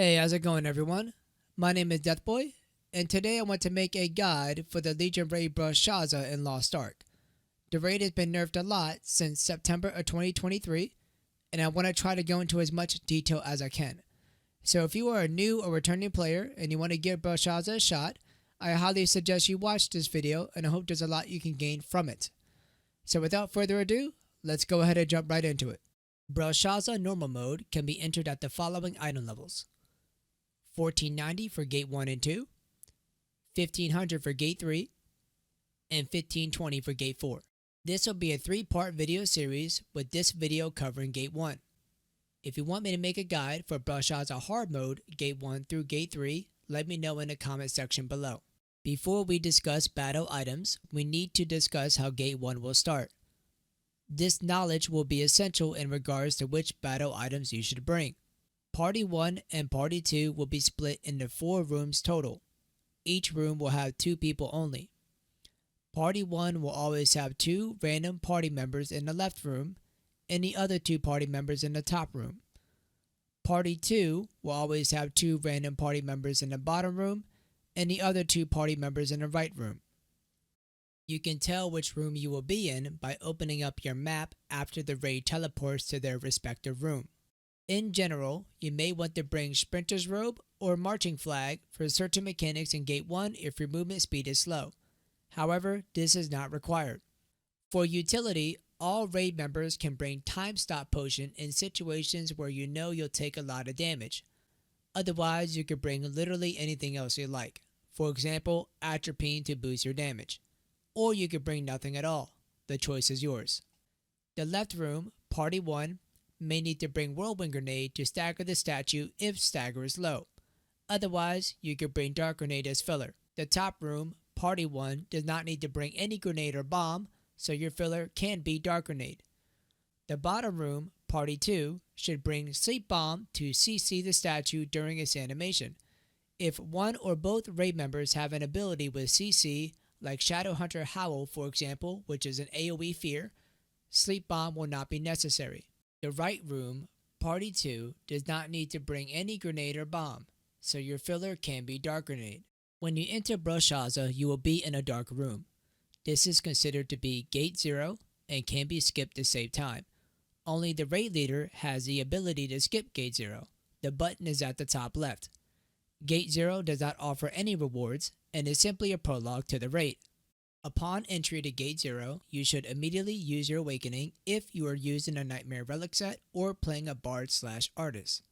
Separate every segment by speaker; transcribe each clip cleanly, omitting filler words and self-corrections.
Speaker 1: Hey, how's it going everyone? My name is Deathboy, and today I want to make a guide for the Legion raid Brelshaza in Lost Ark. The raid has been nerfed a lot since September of 2023, and I want to try to go into as much detail as I can. So if you are a new or returning player and you want to give Brelshaza a shot, I highly suggest you watch this video, and I hope there's a lot you can gain from it. So without further ado, let's go ahead and jump right into it. Brelshaza Normal Mode can be entered at the following item levels: 1490 for Gate 1 and 2, 1500 for Gate 3, and 1520 for Gate 4. This will be a 3-part video series, with this video covering Gate 1. If you want me to make a guide for Brelshaza Hard Mode Gate 1 through Gate 3, let me know in the comment section below. Before we discuss battle items, we need to discuss how Gate 1 will start. This knowledge will be essential in regards to which battle items you should bring. Party 1 and Party 2 will be split into 4 rooms total. Each room will have 2 people only. Party 1 will always have 2 random party members in the left room and the other 2 party members in the top room. Party 2 will always have 2 random party members in the bottom room and the other 2 party members in the right room. You can tell which room you will be in by opening up your map after the raid teleports to their respective room. In general, you may want to bring Sprinter's Robe or Marching Flag for certain mechanics in Gate 1 if your movement speed is slow. However, this is not required. For utility, all raid members can bring Time Stop Potion in situations where you know you'll take a lot of damage. Otherwise, you could bring literally anything else you like. For example, Atropine to boost your damage. Or you could bring nothing at all. The choice is yours. The left room, Party 1, may need to bring Whirlwind Grenade to stagger the statue if stagger is low. Otherwise, you could bring Dark Grenade as filler. The top room, Party 1, does not need to bring any grenade or bomb, so your filler can be Dark Grenade. The bottom room, Party 2, should bring Sleep Bomb to CC the statue during its animation. If one or both raid members have an ability with CC, like Shadowhunter Howl for example, which is an AoE fear, Sleep Bomb will not be necessary. The right room, Party 2, does not need to bring any grenade or bomb, so your filler can be Dark Grenade. When you enter Brelshaza, you will be in a dark room. This is considered to be Gate 0 and can be skipped to save time. Only the raid leader has the ability to skip Gate 0. The button is at the top left. Gate 0 does not offer any rewards and is simply a prologue to the raid. Upon entry to Gate 0, you should immediately use your Awakening if you are using a Nightmare Relic set or playing a Bard/Artist.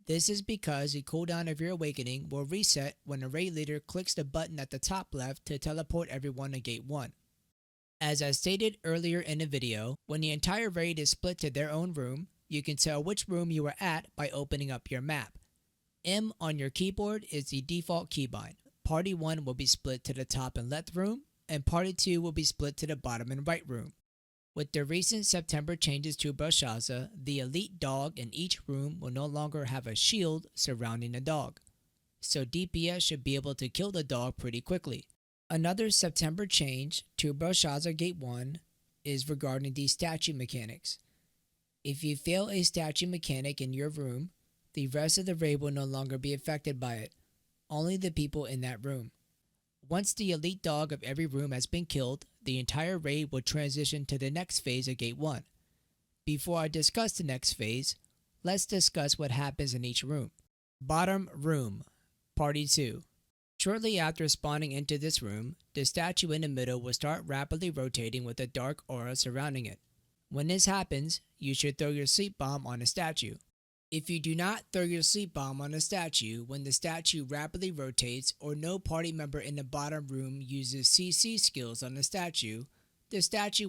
Speaker 1: This is because the cooldown of your Awakening will reset when a raid leader clicks the button at the top left to teleport everyone to Gate 1. As I stated earlier in the video, when the entire raid is split to their own room, you can tell which room you are at by opening up your map. M on your keyboard is the default keybind. Party 1 will be split to the top and left room, and Party 2 will be split to the bottom and right room. With the recent September changes to Brelshaza, the elite dog in each room will no longer have a shield surrounding the dog, so DPS should be able to kill the dog pretty quickly. Another September change to Brelshaza Gate 1 is regarding the statue mechanics. If you fail a statue mechanic in your room, the rest of the raid will no longer be affected by it, only the people in that room. Once the elite dog of every room has been killed, the entire raid will transition to the next phase of Gate 1. Before I discuss the next phase, let's discuss what happens in each room. Bottom room, Party 2. Shortly after spawning into this room, the statue in the middle will start rapidly rotating with a dark aura surrounding it. When this happens, you should throw your Sleep Bomb on the statue. If you do not throw your Sleep Bomb on a statue when the statue rapidly rotates or no party member in the bottom room uses CC skills on the statue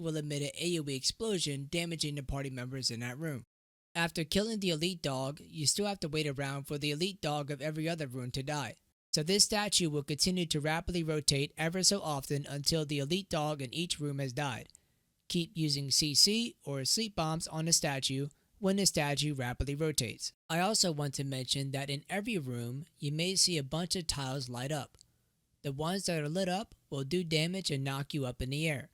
Speaker 1: will emit an AoE explosion damaging the party members in that room. After killing the elite dog, you still have to wait around for the elite dog of every other room to die. So this statue will continue to rapidly rotate ever so often until the elite dog in each room has died. Keep using CC or Sleep Bombs on the statue when the statue rapidly rotates. I also want to mention that in every room, you may see a bunch of tiles light up. The ones that are lit up will do damage and knock you up in the air,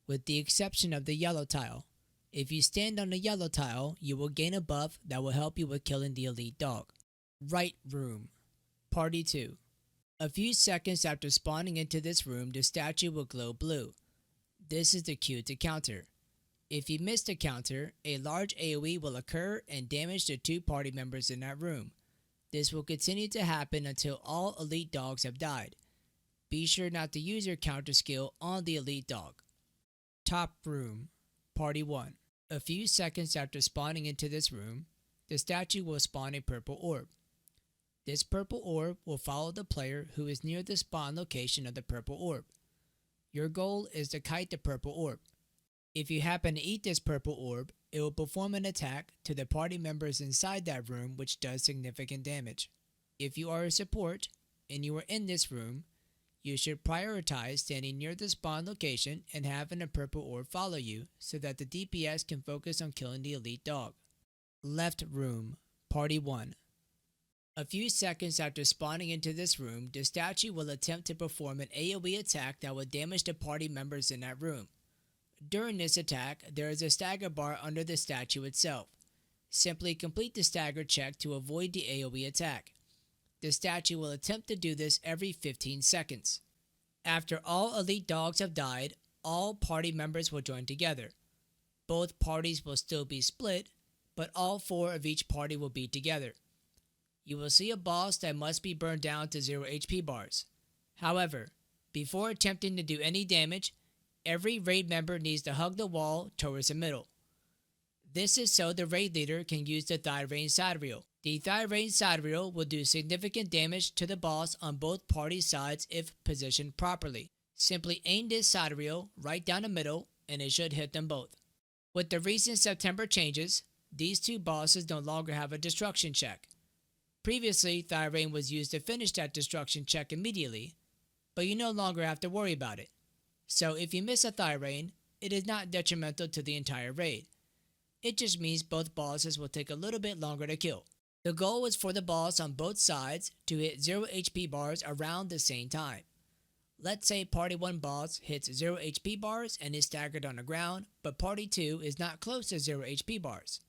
Speaker 1: with the exception of the yellow tile. If you stand on the yellow tile, you will gain a buff that will help you with killing the elite dog. Right Room, Party 2. A few seconds after spawning into this room, the statue will glow blue. This is the cue to counter. If you miss the counter, a large AoE will occur and damage the 2 party members in that room. This will continue to happen until all elite dogs have died. Be sure not to use your counter skill on the elite dog. Top Room, Party 1. A few seconds after spawning into this room, the statue will spawn a purple orb. This purple orb will follow the player who is near the spawn location of the purple orb. Your goal is to kite the purple orb. If you happen to eat this purple orb, it will perform an attack to the party members inside that room which does significant damage. If you are a support and you are in this room, you should prioritize standing near the spawn location and having a purple orb follow you so that the DPS can focus on killing the elite dog. Left Room, Party 1. A few seconds after spawning into this room, the statue will attempt to perform an AoE attack that will damage the party members in that room. During this attack, there is a stagger bar under the statue itself. Simply complete the stagger check to avoid the AoE attack. The statue will attempt to do this every 15 seconds. After all elite dogs have died, all party members will join together. Both parties will still be split, but all 4 of each party will be together. You will see a boss that must be burned down to 0 HP bars. However, before attempting to do any damage, every raid member needs to hug the wall towards the middle. This is so the raid leader can use the Thirain Sidereal. The Thirain Sidereal will do significant damage to the boss on both party sides if positioned properly. Simply aim this Sidereal right down the middle and it should hit them both. With the recent September changes, these 2 bosses no longer have a destruction check. Previously, Thirain was used to finish that destruction check immediately, but you no longer have to worry about it. So if you miss a Thirain, it is not detrimental to the entire raid. It just means both bosses will take a little bit longer to kill. The goal is for the boss on both sides to hit 0 HP bars around the same time. Let's say Party 1 boss hits 0 HP bars and is staggered on the ground, but Party 2 is not close to 0 HP bars.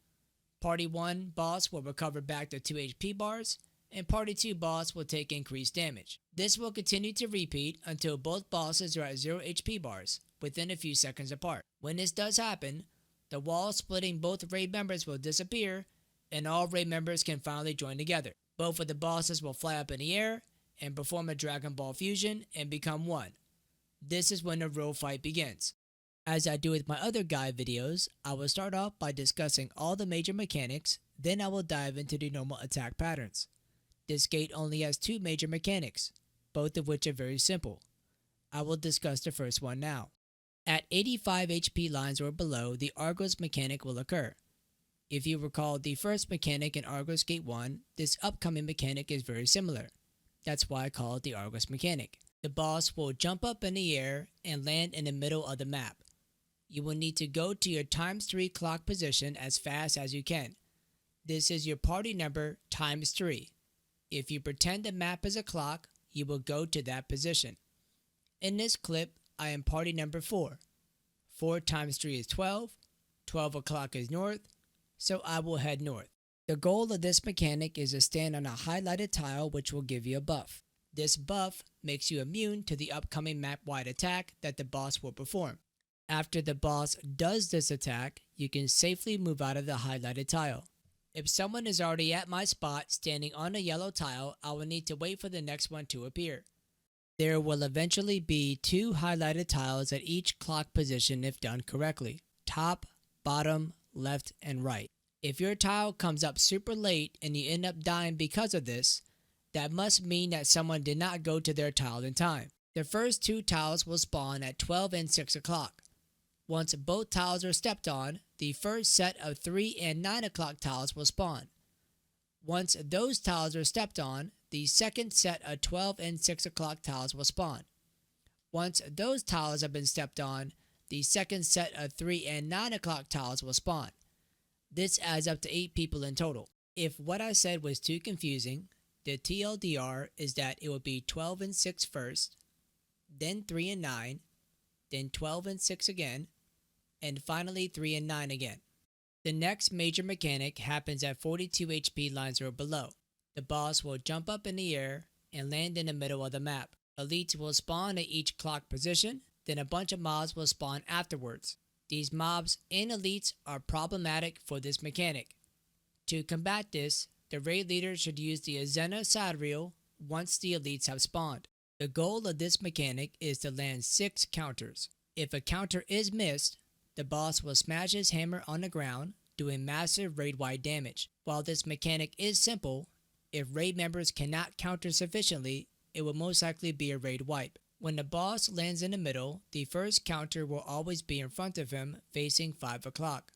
Speaker 1: Party 1 boss will recover back to 2 HP bars, and Party 2 boss will take increased damage. This will continue to repeat until both bosses are at 0 HP bars, within a few seconds apart. When this does happen, the wall splitting both raid members will disappear, and all raid members can finally join together. Both of the bosses will fly up in the air, and perform a Dragon Ball fusion, and become one. This is when the real fight begins. As I do with my other guide videos, I will start off by discussing all the major mechanics, then I will dive into the normal attack patterns. This gate only has 2 major mechanics, both of which are very simple. I will discuss the first one now. At 85 HP lines or below, the Argos Mechanic will occur. If you recall the first mechanic in Argos Gate 1, this upcoming mechanic is very similar. That's why I call it the Argos Mechanic. The boss will jump up in the air and land in the middle of the map. You will need to go to your ×3 clock position as fast as you can. This is your party number ×3. If you pretend the map is a clock, you will go to that position. In this clip, I am party number 4. 4 times 3 is 12. 12 o'clock is north, so I will head north. The goal of this mechanic is to stand on a highlighted tile which will give you a buff. This buff makes you immune to the upcoming map-wide attack that the boss will perform. After the boss does this attack, you can safely move out of the highlighted tile. If someone is already at my spot standing on a yellow tile, I will need to wait for the next one to appear. There will eventually be 2 highlighted tiles at each clock position if done correctly. Top, bottom, left, and right. If your tile comes up super late and you end up dying because of this, that must mean that someone did not go to their tile in time. The first 2 tiles will spawn at 12 and 6 o'clock. Once both tiles are stepped on, the first set of 3 and 9 o'clock tiles will spawn. Once those tiles are stepped on, the second set of 12 and 6 o'clock tiles will spawn. Once those tiles have been stepped on, the second set of 3 and 9 o'clock tiles will spawn. This adds up to 8 people in total. If what I said was too confusing, the TLDR is that it will be 12 and 6 first, then 3 and 9, then 12 and 6 again, and finally 3 and 9 again. The next major mechanic happens at 42 HP lines or below. The boss will jump up in the air and land in the middle of the map. Elites will spawn at each clock position, then a bunch of mobs will spawn afterwards. These mobs and elites are problematic for this mechanic. To combat this, the raid leader should use the Azena Sidereal once the elites have spawned. The goal of this mechanic is to land 6 counters. If a counter is missed, the boss will smash his hammer on the ground, doing massive raid-wide damage. While this mechanic is simple, if raid members cannot counter sufficiently, it will most likely be a raid wipe. When the boss lands in the middle, the first counter will always be in front of him, facing 5 o'clock.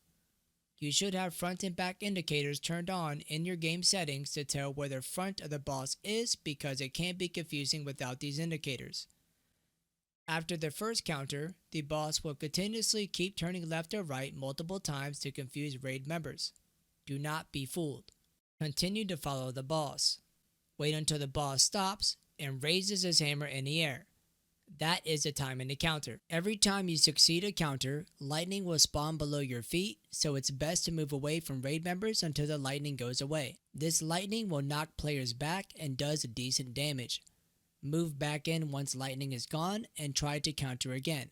Speaker 1: You should have front and back indicators turned on in your game settings to tell where the front of the boss is, because it can be confusing without these indicators. After the first counter, the boss will continuously keep turning left or right multiple times to confuse raid members. Do not be fooled. Continue to follow the boss. Wait until the boss stops and raises his hammer in the air. That is the time in the counter. Every time you succeed a counter, lightning will spawn below your feet, so it's best to move away from raid members until the lightning goes away. This lightning will knock players back and does decent damage. Move back in once lightning is gone and try to counter again.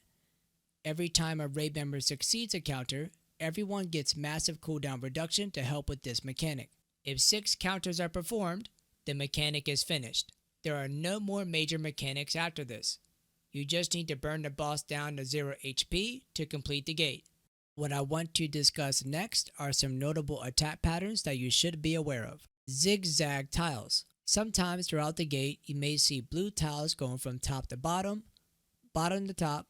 Speaker 1: Every time a raid member succeeds a counter, everyone gets massive cooldown reduction to help with this mechanic. If 6 counters are performed, the mechanic is finished. There are no more major mechanics after this. You just need to burn the boss down to 0 HP to complete the gate. What I want to discuss next are some notable attack patterns that you should be aware of. Zig-Zag Tiles. Sometimes throughout the gate, you may see blue tiles going from top to bottom to top,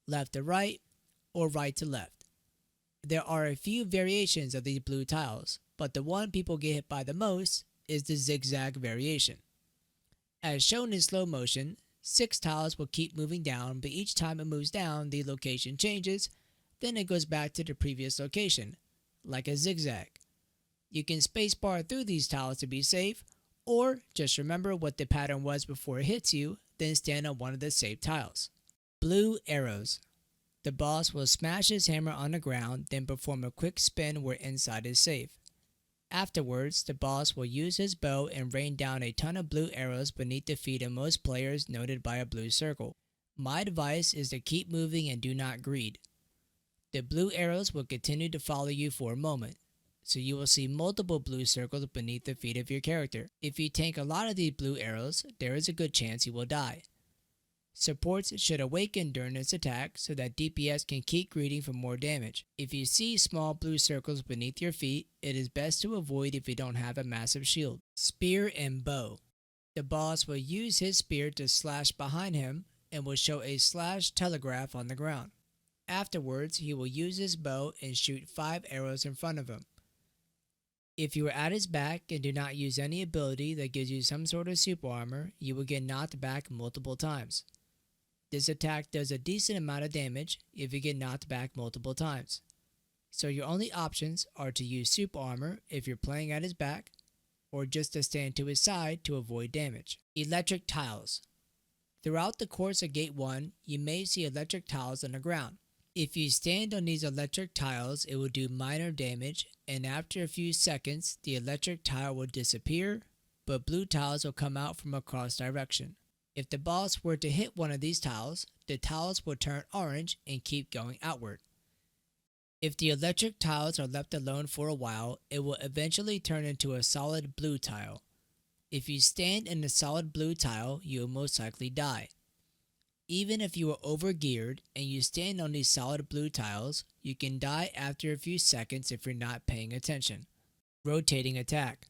Speaker 1: left to right, or right to left. There are a few variations of these blue tiles, but the one people get hit by the most is the zigzag variation. As shown in slow motion, 6 tiles will keep moving down, but each time it moves down, the location changes, then it goes back to the previous location, like a zigzag. You can spacebar through these tiles to be safe, or just remember what the pattern was before it hits you, then stand on one of the safe tiles. Blue arrows. The boss will smash his hammer on the ground, then perform a quick spin where inside is safe. Afterwards, the boss will use his bow and rain down a ton of blue arrows beneath the feet of most players, noted by a blue circle. My advice is to keep moving and do not greed. The blue arrows will continue to follow you for a moment, so you will see multiple blue circles beneath the feet of your character. If you tank a lot of these blue arrows, there is a good chance you will die. Supports should awaken during this attack so that DPS can keep greeting for more damage. If you see small blue circles beneath your feet, it is best to avoid if you don't have a massive shield. Spear and bow. The boss will use his spear to slash behind him and will show a slash telegraph on the ground. Afterwards, he will use his bow and shoot 5 arrows in front of him. If you are at his back and do not use any ability that gives you some sort of super armor, you will get knocked back multiple times. This attack does a decent amount of damage if you get knocked back multiple times. So your only options are to use super armor if you're playing at his back, or just to stand to his side to avoid damage. Electric tiles. Throughout the course of Gate 1, you may see electric tiles on the ground. If you stand on these electric tiles, it will do minor damage, and after a few seconds, the electric tile will disappear, but blue tiles will come out from across direction. If the boss were to hit one of these tiles, the tiles will turn orange and keep going outward. If the electric tiles are left alone for a while, it will eventually turn into a solid blue tile. If you stand in the solid blue tile, you will most likely die. Even if you are overgeared and you stand on these solid blue tiles, you can die after a few seconds if you're not paying attention. Rotating attack.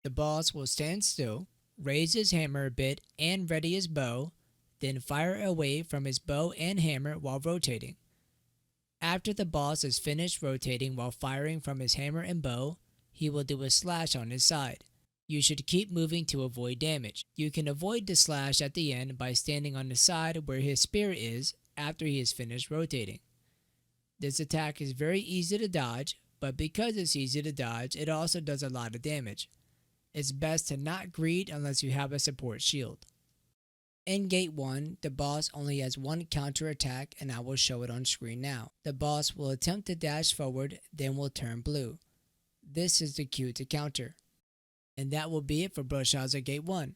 Speaker 1: The boss will stand still, raise his hammer a bit and ready his bow, then fire away from his bow and hammer while rotating. After the boss is finished rotating while firing from his hammer and bow, he will do a slash on his side. You should keep moving to avoid damage. You can avoid the slash at the end by standing on the side where his spear is after he is finished rotating. This attack is very easy to dodge, but because it's easy to dodge, it also does a lot of damage. It's best to not greed unless you have a support shield. In Gate 1, the boss only has one counter attack, and I will show it on screen now. The boss will attempt to dash forward, then will turn blue. This is the cue to counter. And that will be it for Brelshaza Gate 1.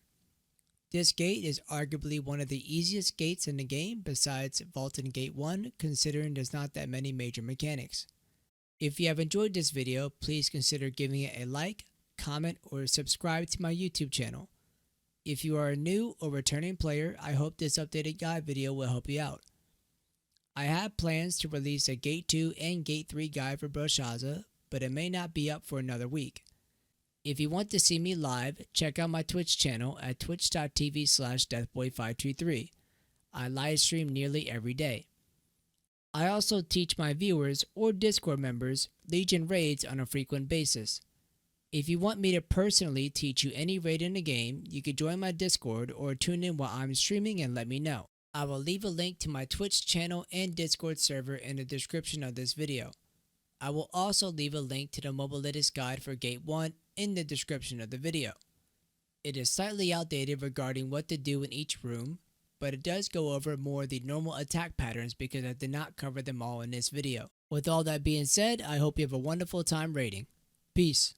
Speaker 1: This gate is arguably one of the easiest gates in the game besides Vault and Gate 1, considering there's not that many major mechanics. If you have enjoyed this video, please consider giving it a like, comment, or subscribe to my YouTube channel. If you are a new or returning player, I hope this updated guide video will help you out. I have plans to release a Gate 2 and Gate 3 guide for Brelshaza, but it may not be up for another week. If you want to see me live, check out my Twitch channel at twitch.tv/deathboy523. I live stream nearly every day. I also teach my viewers or Discord members Legion raids on a frequent basis. If you want me to personally teach you any raid in the game, you can join my Discord or tune in while I'm streaming and let me know. I will leave a link to my Twitch channel and Discord server in the description of this video. I will also leave a link to the Mobilitas guide for Gate 1 in the description of the video. It is slightly outdated regarding what to do in each room, but it does go over more of the normal attack patterns because I did not cover them all in this video. With all that being said, I hope you have a wonderful time raiding. Peace.